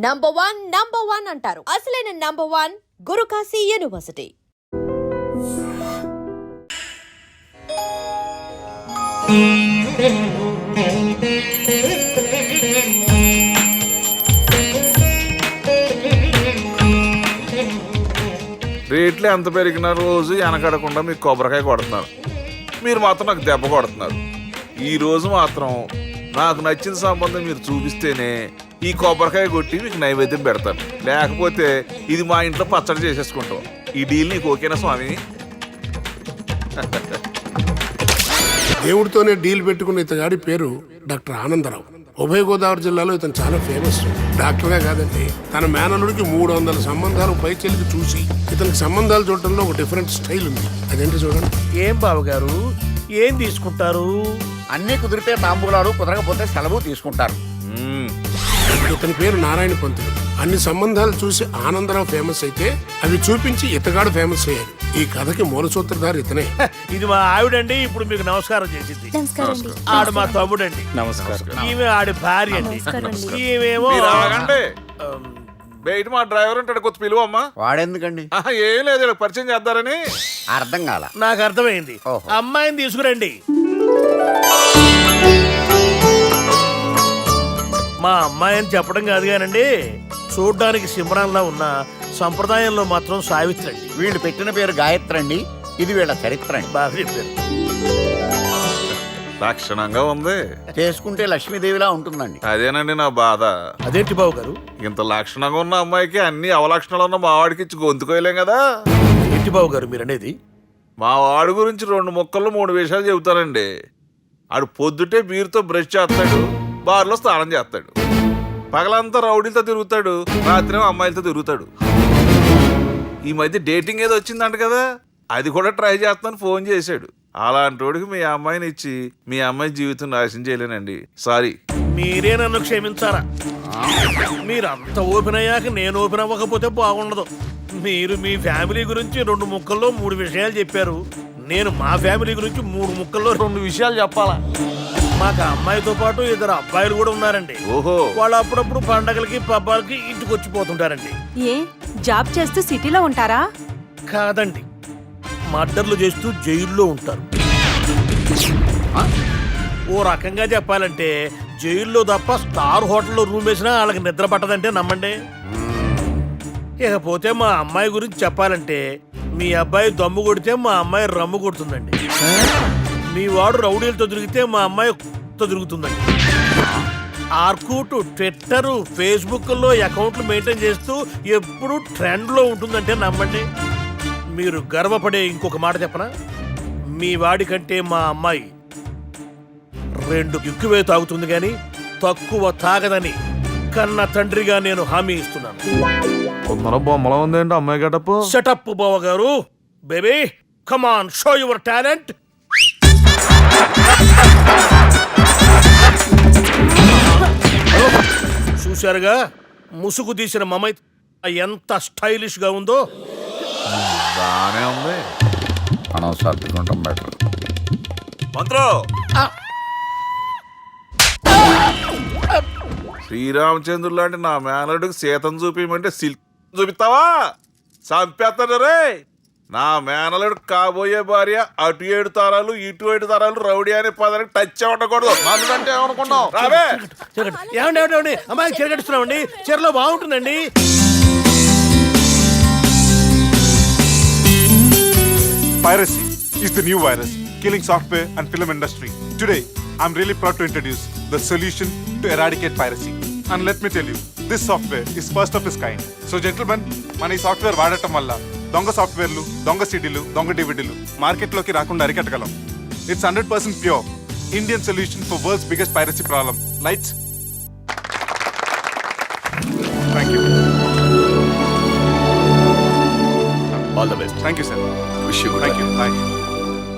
Number one అంటారు. అసలైన number one Guru Kashi university. రేట్లు ఎంత పెరిగిన రోజు వెనకడకుండా మీకు కొబ్బరికాయ కొడుతున్నారు, మీరు మాత్రం నాకు దెబ్బ కొడుతున్నారు. ఈ రోజు మాత్రం నాకు నచ్చిన సంబంధం మీరు చూపిస్తేనే ఈ కొబ్బరికాయ కొట్టి మీకు నైవేద్యం పెడతాను, లేకపోతే ఇది మా ఇంట్లో పచ్చడి చేసేసుకుంటాం. ఈ డీల్ నీకు ఓకేనా స్వామి? దేవుడితోనే డీల్ పెట్టుకున్న ఇతగాడి పేరు డాక్టర్ ఆనందరావు. ఉభయ గోదావరి జిల్లాలో ఇతను చాలా ఫేమస్ డాక్టరే కాదండి, తన మేనలుడికి 300 సంబంధాలు పైచెలికి చూసి ఇతనికి సంబంధాలు చూడటంలో ఒక డిఫరెంట్ స్టైల్ ఉంది. అదేంటి చూడండి. ఏం బావగారు, ఏం తీసుకుంటారు? అన్నీ కుదిరితే తాంబూలాలు, కుదరకపోతే సెలవు తీసుకుంటారు. ఇతని పేరు నారాయణ పంతులు. అన్ని సంబంధాలు చూసి ఆనందరావు ఫేమస్ అయితే అవి చూపించి ఇతగాడు ఫేమస్ అయ్యాడు. ఈ కథకి మూల సూత్రధారి ఇతనే. ఇది మా ఆవిడండి, ఇప్పుడు మీకు నమస్కారం చేసింది. ఆడు మా తమ్ముడండి. నమస్కారం. ఈమె ఆడి భార్య అండి. ఈమెమో బయట మా డ్రైవర్ ఉంటాడు, కొత్త పిలువమ్మా. వాడెందుకండి? ఏం లేదు, పరిచయం చేద్దారని. అర్థం కాల. నాకు అర్థమైంది. ఓహో. అమ్మాయిని తీసుకురండి. మా అమ్మాయి అని చెప్పడం కాదు కానండి, చూడ్డానికి సింహరాన్లా ఉన్న సంప్రదాయంలో మాత్రం సావిత్రి అండి. వీళ్ళు పెట్టిన పేరు గాయత్రి అండి, ఇది వీళ్ళ చరిత్ర అండి. బాగా చెప్పారు. లక్షణంగా ఉంది, చేసుకుంటే లక్ష్మీదేవిలా ఉంటుందండి. అదేనండి నా బాధ. అదేంటి బాబు గారు? ఇంత లక్షణంగా ఉన్న అమ్మాయికి అన్ని అవలక్షణాలు ఉన్న మా వాడికి ఇచ్చి గొంతుకోయలేం కదా. ఏంటి బాబు గారు మీరు అనేది? మా వాడి గురించి 2 ముక్కల్లో 3 విషయాలు చెబుతానండి. ఆడు పొద్దుటే బీరుతో బ్రష్ చేస్తాడు, బార్లో స్నానం చేస్తాడు, పగలంతా రౌడీలతో తిరుగుతాడు, రాత్రి అమ్మాయిలతో తిరుగుతాడు. ఈ మధ్య డేటింగ్ ఏదో వచ్చిందంట కదా, అది కూడా ట్రై చేస్తాను ఫోన్ చేశాడు. అలాంటి వాడికి మీ అమ్మాయిని ఇచ్చి మీ అమ్మాయి జీవితం నాశనం చేయలేనండి. సారీ. మీరే నన్ను క్షమించారా? మీరు అంత ఓపెన్ అయ్యాక నేను ఓపెన్ అవ్వకపోతే బాగుండదు. మీరు మీ ఫ్యామిలీ గురించి 2 ముక్కల్లో 3 విషయాలు చెప్పారు. నేను మా ఫ్యామిలీ గురించి 3 ముక్కల్లో 2 విషయాలు చెప్పాలా? మాకు అమ్మాయితో పాటు 2 అబ్బాయిలు కూడా ఉన్నారండి. ఓహో. వాళ్ళు అప్పుడప్పుడు పండగలకి పబ్బాలకి ఇంటికి వచ్చిపోతుంటారండి. ఏ జాబ్ చేస్తూ సిటీలో ఉంటారా? కాదండి, మర్డర్లు చేస్తూ జైల్లో ఉంటారు. ఓ రకంగా చెప్పాలంటే జైల్లో తప్ప స్టార్ హోటల్లో రూమ్ వేసినా వాళ్ళకి నిద్ర పట్టదంటే నమ్మండి. ఇకపోతే మా అమ్మాయి గురించి చెప్పాలంటే మీ అబ్బాయి దమ్ము కొడితే మా అమ్మాయి రమ్ము కొడుతుందండి. మీ వాడు రౌడీలతో తిరిగితే మా అమ్మాయి తో తిరుగుతుందండి. ఆర్కుట్, ట్విట్టర్, ఫేస్బుక్లో అకౌంట్లు మెయింటైన్ చేస్తూ ఎప్పుడూ ట్రెండ్లో ఉంటుందంటే నమ్మండి. మీరు గర్వపడే ఇంకొక మాట చెప్పనా? మీ వాడి కంటే మా అమ్మాయి 2 ఎక్కువే తాగుతుంది కానీ తక్కువ తాగదని కన్న తండ్రిగా నేను హామీ ఇస్తున్నాను. కొందరు బొమ్మలో ఉందేంటి అమ్మాయి గడప? సెటప్ బావ గారు. Baby come on, show your talent. చూశారుగా ముసుగు తీసిన మమై ఎంత స్టైలిష్ గా ఉందో. బానే ఉంది. మనం సర్దుకుంటాం బెటర్. మంత్రో, శ్రీరామచంద్రుడు లాంటి నా మేనలుడికి సీతను చూపించమంటే సిల్క్ చూపిస్తావా? చంపేస్తాడు రే. నా మేనలుడు కాబోయే భార్య అటు 7 తరాలు ఇటు 7 తరాలు రౌడీ అనే పదానికి టచ్ ఉండకూడదు. అంటే ఏమనుకున్నావు? రావే. ఏమండి అమ్మాయి చిరగట్టుస్తున్నామండి, చీరలో బాగుంటుందండి. Piracy is the new virus killing software and film industry. Today, I'm really proud to introduce the solution to eradicate piracy. And let me tell you, this software is first of its kind. So gentlemen, మన ఈ software వాడటం వల్ల దొంగ సాఫ్ట్వేర్లు, దొంగ సీడీలు, దొంగ డివిడీలు మార్కెట్లోకి రాకుండా అరికట్టగలం. It's 100% pure Indian solution for world's biggest piracy problem. Lights. Thank you. All the best. Thank you, sir. Wish you good. Thank you. Bye.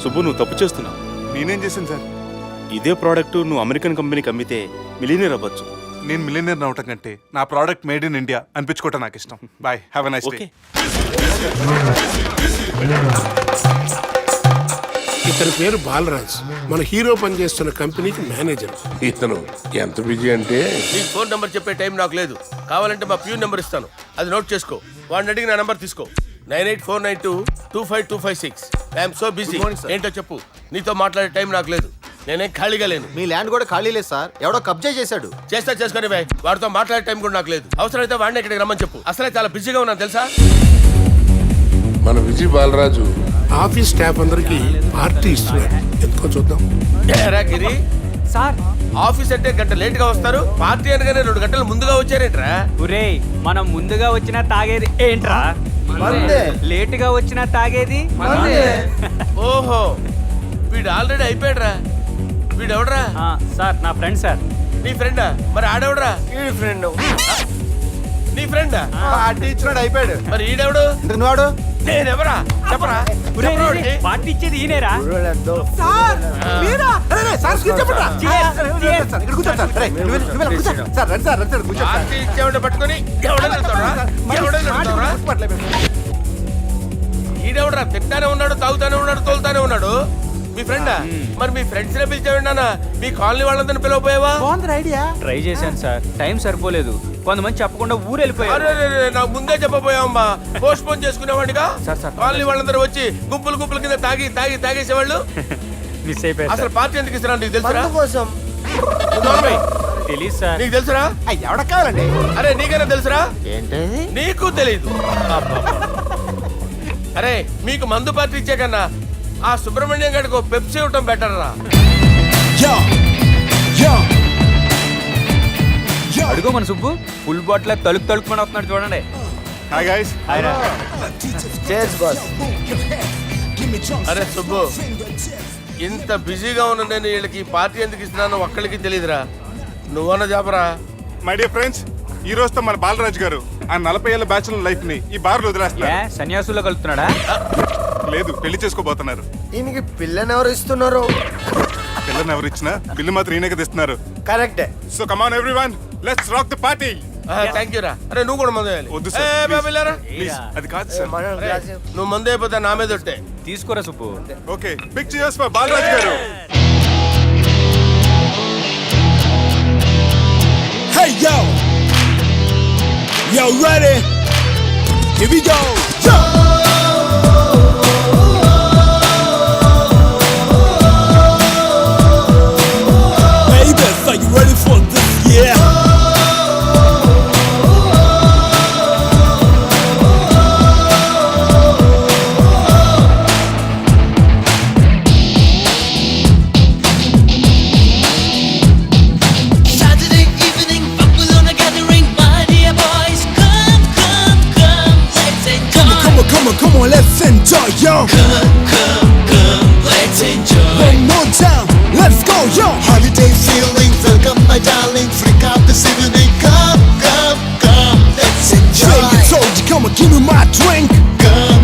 Subbu, నువ్వు తప్పు చేస్తున్నావు. నేనేం చేశాను సార్? ఇదే ప్రోడక్ట్ నువ్వు అమెరికన్ కంపెనీకి అమ్మితే మిలియనీర్ అవ్వచ్చు. నేను మిలియనీర్ అవటం కంటే నా ప్రోడక్ట్ మేడ్ ఇన్ ఇండియా అనిపించుకోవటం నాకు ఇష్టం. Boy, have a nice day. Okay. ఇతని పేరు బాలరాజ్. మన హీరో పనిచేస్తున్న కంపెనీకి మేనేజర్. ఇతను ఎంత బిజీ అంటే నీ ఫోన్ నంబర్ చెప్పే టైం నాకు లేదు. కావాలంటే మా ప్యూన్ నెంబర్ ఇస్తాను, అది నోట్ చేసుకో. వాడిని అడిగి నా నెంబర్ తీసుకో. 9849225256. I'm so busy. ఏంటో చెప్పు. నీతో మాట్లాడే టైం నాకు లేదు, నేనేం ఖాళీగా లేను. మీ ల్యాండ్ కూడా ఖాళీ లేదు సార్, ఎవడో కబ్జా చేశాడు. చేస్తా చేసుకుని బాయ్, వాడితో మాట్లాడే టైం కూడా నాకు లేదు. అవసరమైతే వాడిని ఇక్కడికి రమ్మని చెప్పు. అసలే చాలా బిజీగా ఉన్నాను తెలుసా. మన విజయ్ బాలరాజు ఆఫీస్ స్టాఫ్ అందరికి పార్టీ ఇస్తున్నాడు, ఎందుకో చూద్దాం. ఏరా గిరి, సార్ ఆఫీస్ అంటే గంట లేట్ గా వస్తారు, పార్టీ అనగానే 2 గంటలు ముందుగా వచ్చారేంట్రా? ఒరే మనం ముందుగా వచ్చినా తాగేది ఏంట్రా? లేటుగా వచ్చినా తాగేది. ఓహో, వీడు ఆల్రెడీ అయిపోయాడురా. వీడు ఎవడరా? సార్ నా ఫ్రెండ్ సార్. నీ ఫ్రెండా? మరి ఆడెవడరా? ఫ్రెండ్ నీ ఫ్రెండా? పార్టీ ఇచ్చినాడు, అయిపోయాడు. మరి ఈడెవడు? ఇంతకు నువ్వాడు నేనెవరా చెప్పరా? చెప్పరా వాడికి? పార్టీ ఇచ్చేది ఈయనేరా? పార్టీ ఇచ్చేవాడిని పట్టుకొని ఎవడని అడుగుతావురా? ఎవడని అడుగుతావురా? ఈడెవడరా? తింటానే ఉన్నాడు, తాగుతానే ఉన్నాడు, తోలుతానే ఉన్నాడు. మీ ఫ్రెండా? మరి మీ ఫ్రెండ్స్ నే పిలిచావండి నాన్న. మీ కాలనీ వాళ్ళందరినీ పిలవపోయావా? ట్రై చేశాను సార్, టైం సరిపోలేదు. కొంతమంది చెప్పకుండా ఊరు వెళ్ళిపోయారు. అరే నాకు ముందే చెప్పపోయావమ్మా. పోస్ట్ పోన్ చేసుకునేవాడిగా. కాలనీ వాళ్ళందరూ వచ్చి గుంపులు గుంపుల కింద తాగేసేవాళ్ళు. మిస్ అయిపోయారు. అసలు పార్టీ ఎందుకు ఇస్తున్నా నీకు తెలుసురా? తెలీదు సార్. నీకు తెలుసురా? ఎవడ కావాలండి? అరే నీకైనా తెలుసురా? ఏంటి నీకు తెలీదు. అరే మీకు మందు పార్టీ ఇచ్చే కన్నా ఆ సుబ్రహ్మణ్యం గారికి పెప్సీ ఇవ్వటం బెటర్ రా. అడుగు మన సుబ్బు ఫుల్ బాటిల్ తలుపుకొని వస్తున్నాడు చూడండి. Hi guys. అరే సుబ్బు, ఇంత బిజీగా ఉన్న నేను వీళ్ళకి ఈ పార్టీ ఎందుకు ఇస్తున్నాను ఒక్కడికి తెలియదురా. నువ్వన్న చెప్పరా. My dear friends, ఈ రోజుతో మన బాలరాజు గారు ఆ 40 ఏళ్ల బ్యాచులర్ లైఫ్ ని ఈ బార్ లో వదిలేస్తున్నారు. సన్యాసుల్లో కలుపుతున్నాడా? లేదు, పెళ్లి చేసుకోబోతున్నారు. ఈయనకి పిల్లని ఎవరు ఇస్తున్నారు? పిల్లని ఎవరు ఇచ్చినా బిల్లు మాత్రం ఈయనకే తెస్తున్నారు. కరెక్టే. So come on everyone, let's rock the party. Thank you రా. అరే నువ్వు కూడా మందు వేయాలి. వద్దు సార్, ప్లీజ్. అది కాదు సార్. నువ్వు మందు అయిపోతే నా మీద ఒట్టే. తీసుకోరా సుబ్బు. Okay, big cheers for Balaraju గారు. Hey yo, yo ready? Here we go. Baby, are you ready for this? Yeah. Saturday evening, people on a gathering, my dear boys, come, let's enjoy. Come on, let's enjoy, yo. Come, let's enjoy. One more time, let's go, yo. Holiday feeling, welcome my darling, freak out this evening, come, let's enjoy. Drink it, told you, come on, give me my drink. Come,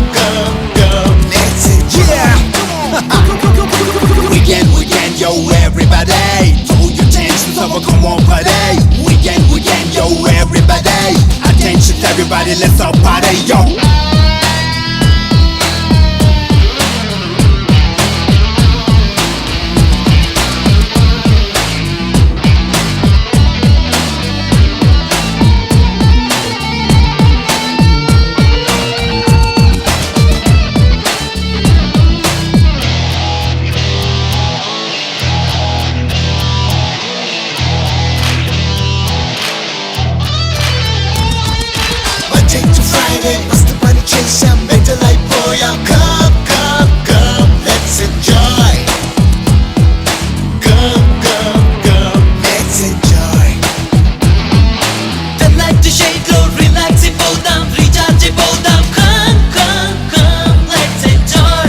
let's enjoy. Yeah. Weekend, yo, everybody. Throw your chances over, come on, party. Weekend, yo, everybody. Attention, everybody, let's all party, yo. Monday to Friday, must party chase and mental life boy. Come, let's enjoy. Come, let's enjoy. The light to shade low, relax it, bow down, recharge it, bow down. Come, let's enjoy.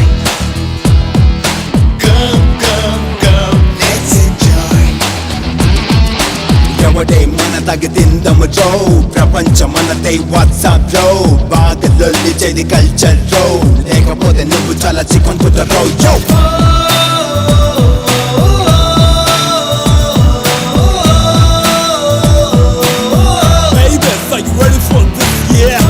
Come, let's enjoy. ఎవడే మన తగదిందము జో, ప్రపంచం మనదే WhatsApp లో, బాధలొల్లి చేది culture రో, లేకపోతే నువ్వు చాలా chicken కుదరో యో. Baby, are you ready for this? Yeah.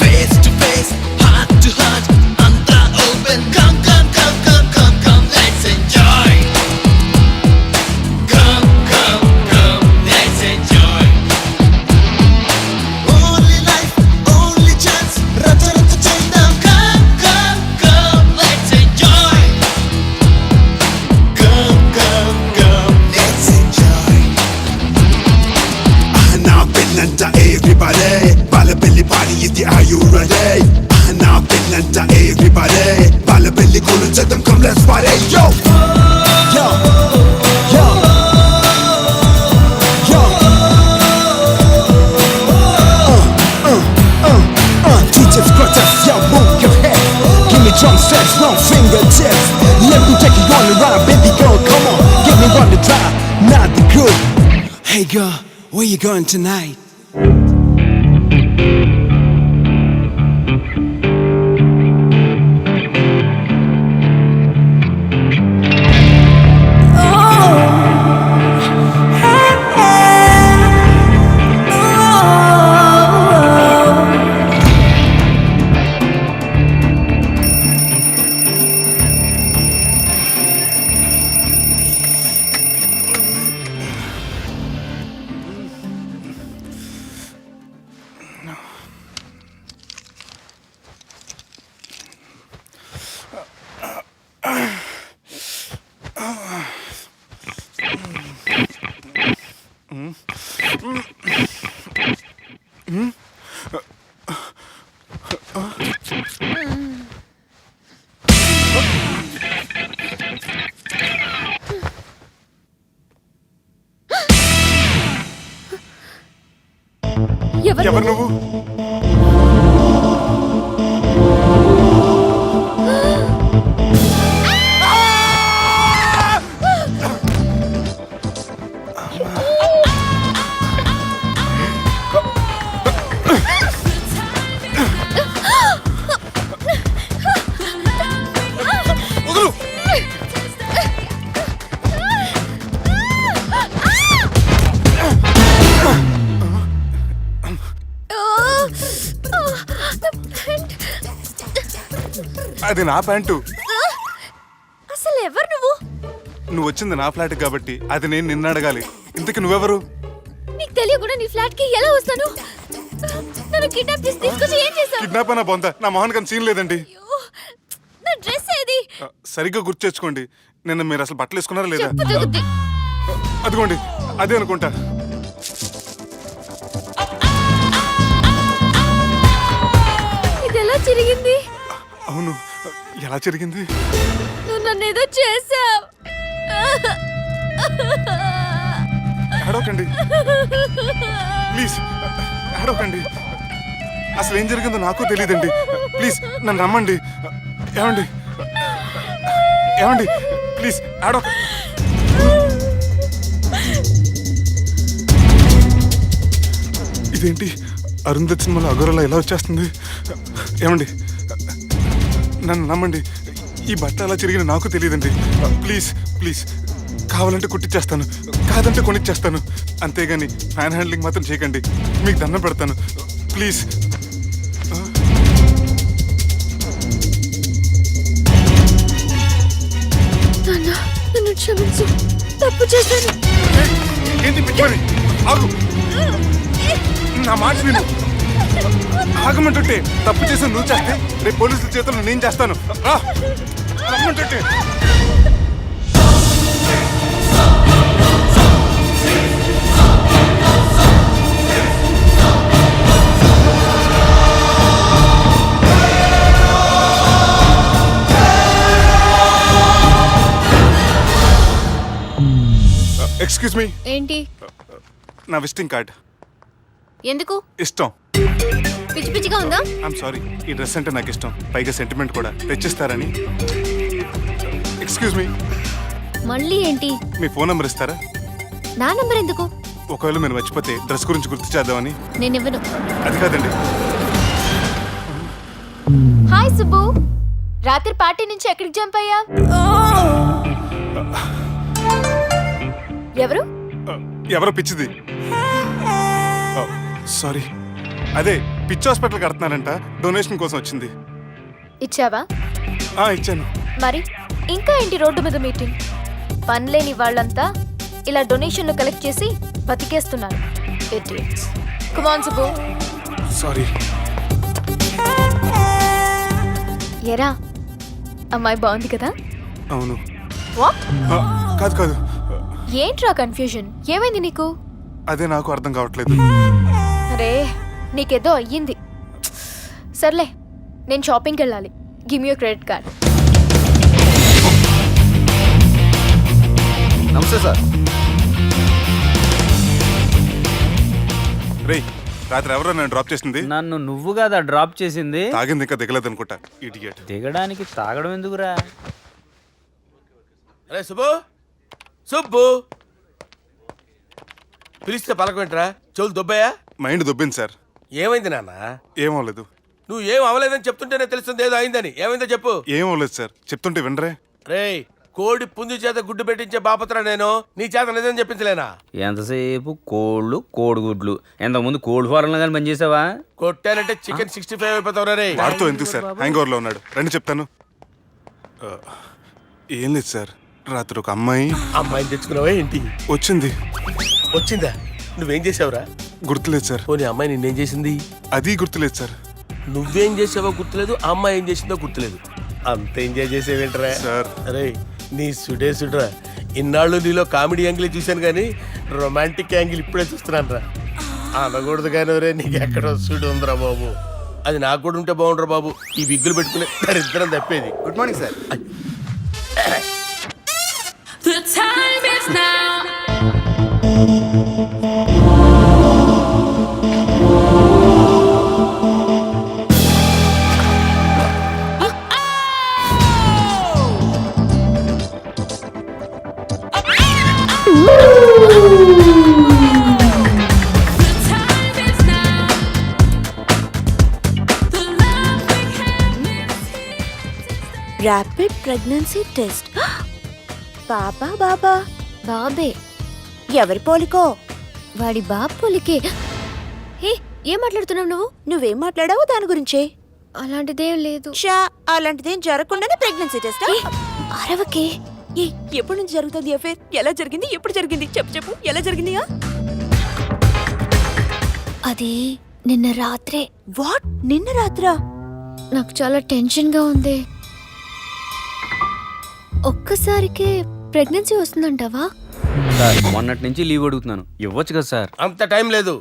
Face to face, heart to heart, anta open. Come, chest. Let me take you on a ride, baby girl, come on, get me on the drive, not the crew. Hey girl, where you going tonight? ఎవరు నువ్వు? అది నా pant. అసలు ఎవరు నువ్వు? నువ్వు వచ్చింది నా ఫ్లాట్ కాబట్టి అది నేను నిన్ను అడగాలి. ఇంతకు నువ్వెవరు? నీకు తెలియకుండా నీ ఫ్లాట్ కి ఎలా వస్తాను? నన్ను కిడ్నాప్ చేసి తీసుకొచ్చి ఏం చేశావు? కిడ్నాప్ అయినా బొంత, నా మొహన్ కన్నా సీన్ లేదండి. నా డ్రెస్ ఏది? సరిగ్గా గుర్తు తెచ్చుకోండి. నిన్న మీరు అసలు బట్టలు వేసుకున్నారా లేదా? చెప్పు తగ్గుద్ది. అదిగోండి అదే అనుకుంటా. ఇది ఎలా జరిగింది? అవును, ఎలా జరిగింది? నువ్వు నన్ను ఏదో చేసావు. అడవకండి ప్లీజ్, అడవకండి. అసలు ఏం జరిగిందో నాకు తెలియదండి. ప్లీజ్ నన్ను నమ్మండి. ఏమండి ఏమండి ప్లీజ్ అడవ. ఇదేంటి అరుంధతి సినిమాలో అగోరలా ఎలా వచ్చేస్తుంది? ఏమండి నన్ను నమ్మండి. ఈ బట్ట అలా తిరిగిన నాకు తెలియదండి. ప్లీజ్ ప్లీజ్, కావాలంటే కుట్టిచ్చేస్తాను, కాదంటే కొనిచ్చేస్తాను. అంతేగాని ఫ్యాన్ హ్యాండ్లింగ్ మాత్రం చేయకండి. మీకు దండం పెడతాను ప్లీజ్. నన్ను క్షమించు, తప్పు చేశాను. ఏంటి పిచ్చిపని? ఆగు, నా మాట విను. ఆగమంటుంటే తప్పు చేసి నువ్వు చేస్తే రేపు పోలీసుల చేతుల్లో నేను చేస్తాను. రమ్మంటుంటే. Excuse me. ఏంటి? నా విజిటింగ్ కార్డ్. ఎందుకు? ఇష్టం. పిచ్చి పిచ్చిగా ఉందా? ఐఎమ్ సారీ, ఈ డ్రెస్ అంటే నాకు ఇష్టం, పైగా సెంటిమెంట్ కూడా. తెచ్చిస్తారని. Excuse me. మళ్ళీ ఏంటి? మీ ఫోన్ నెంబర్ ఇస్తారా? నా నంబర్ ఎందుకు? ఒకవేళ మీరు మర్చిపోతే డ్రెస్ గురించి గుర్తు చేద్దామని. నేను ఇవ్వను. అది కాదండి. హాయ్ సుబ్బు, రాత్రి పార్టీ నుంచి ఎక్కడికి జంప్ అయ్యా? ఎవరు? ఎవరో పిచ్చిది. సారీ, అదే పిచ్చి హాస్పిటల్ కడుతున్నారంట, డొనేషన్ కోసం వచ్చింది. ఇచ్చావా? ఇచ్చాను. మరి ఇంకా ఏంటి రోడ్డు మీద మీటింగ్? పనిలేని వాళ్ళంతా ఇలా డొనేషన్లు కలెక్ట్ చేసి బతికేస్తున్నారు. Idiots. Come on, Subbu. Sorry. ఎరా, అమ్మాయి బాగుంది కదా? అవును. వాట్? కాదు కాదు. ఏంట్రా కన్ఫ్యూజన్? ఏమైంది నీకు? అదే నాకు అర్థం కావట్లేదు. అరే, నీకేదో అయ్యింది. సర్లే, నేను షాపింగ్కి వెళ్ళాలి. Give me your credit card. నమస్తే సార్. రేయ్, రాత్రి ఎవరో నన్ను డ్రాప్ చేసింది? నన్ను నువ్వు కదా డ్రాప్ చేసింది. తాగింది ఇంకా దిగలేదు అనుకుంటా. ఇడియట్. దిగడానికి తాగడం ఎందుకురా? అరే సుబ్బు సుబ్బు పిలిస్తే పలకమేంట్రా? చెవులు దొబ్బయా? Mind దొబ్బింది sir. ఏమైంది నాన్న? ఏమవలేదు. నువ్వు ఏం అవలేదని చెప్తుంటేనే తెలుస్తుంది ఏదో అయిందని. ఏమైందో చెప్పు. ఏమవలేదు సార్, చెప్తుంటే వినరే. రేయ్, కోడి పుంజు చేత గుడ్డు పెట్టించే బాపత్ర నేను, నీ చేత నిజం చెప్పించలేనా? ఎంతసేపు కోళ్ళు కోడిగుడ్లు. ఎంతకుముందు కోడి ఫారంలో కానీ పనిచేసావా? కొట్టానంటే చికెన్ 65 అయిపోతావు రే. వాడుతూ ఎందుకు సార్, హ్యాంగ్ ఓవర్లో ఉన్నాడు. రండి చెప్తాను. ఏం లేదు సార్, రాత్రి ఒక అమ్మాయిని తెచ్చుకున్నావా ఏంటి? వచ్చిందా? నువ్వేం చేసావురా? గుర్తులేదు సార్. పోనీ అమ్మాయి నిన్నేం చేసింది? అది గుర్తులేదు సార్. నువ్వేం చేసావో గుర్తులేదు, ఆ అమ్మాయి ఏం చేసిందో గుర్తులేదు. అంత ఎంజాయ్ చేసేవేంట్రా సార్? అరే నీ సుడేసుడ్రా. ఇన్నాళ్ళు నీలో కామెడీ యాంగిల్ చూశాను కానీ రొమాంటిక్ యాంగిల్ ఇప్పుడే చూస్తున్నాను రా. అనకూడదు కానీ రే, నీకు ఎక్కడో సుడు ఉందిరా బాబు. అది నాకు కూడా ఉంటే బాగుండ్రా బాబు. ఈ విగ్గులు పెట్టుకునే దరిద్రం తప్పేది. Good morning sir. The time is now. Rapid pregnancy test. బాబా బాబా బాబే. ఎవరి పోలికో? వాడి బాబు పోలికే. హే, ఏం మాట్లాడుతున్నావు నువ్వు? నువ్వేం మాట్లాడావు దాని గురించే? అలాంటిదేం లేదు. షా, అలాంటిదేం జరగకుండానే ప్రెగ్నెన్సీ టెస్ట్? అరవకే. ఎప్పటి నుంచి జరుగుతుంది అఫేర్? ఎలా జరిగింది? ఎప్పుడు జరిగింది? చెప్పు చెప్పు, ఎలా జరిగింది? అది నిన్న రాత్రే. వాట్? నిన్న రాత్రా? నాకు చాలా టెన్షన్గా ఉంది. ఒక్కసారికే ప్రెగ్నెన్సీ వస్తుందంటావా? సార్, మొన్నటి నుంచి లీవ్ అడుగుతున్నాను, ఇవ్వచ్చు కదా సార్? అంత టైం లేదు.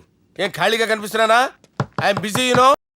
ఏం ఖాళీగా కనిపిస్తున్నానా? I'm busy you know.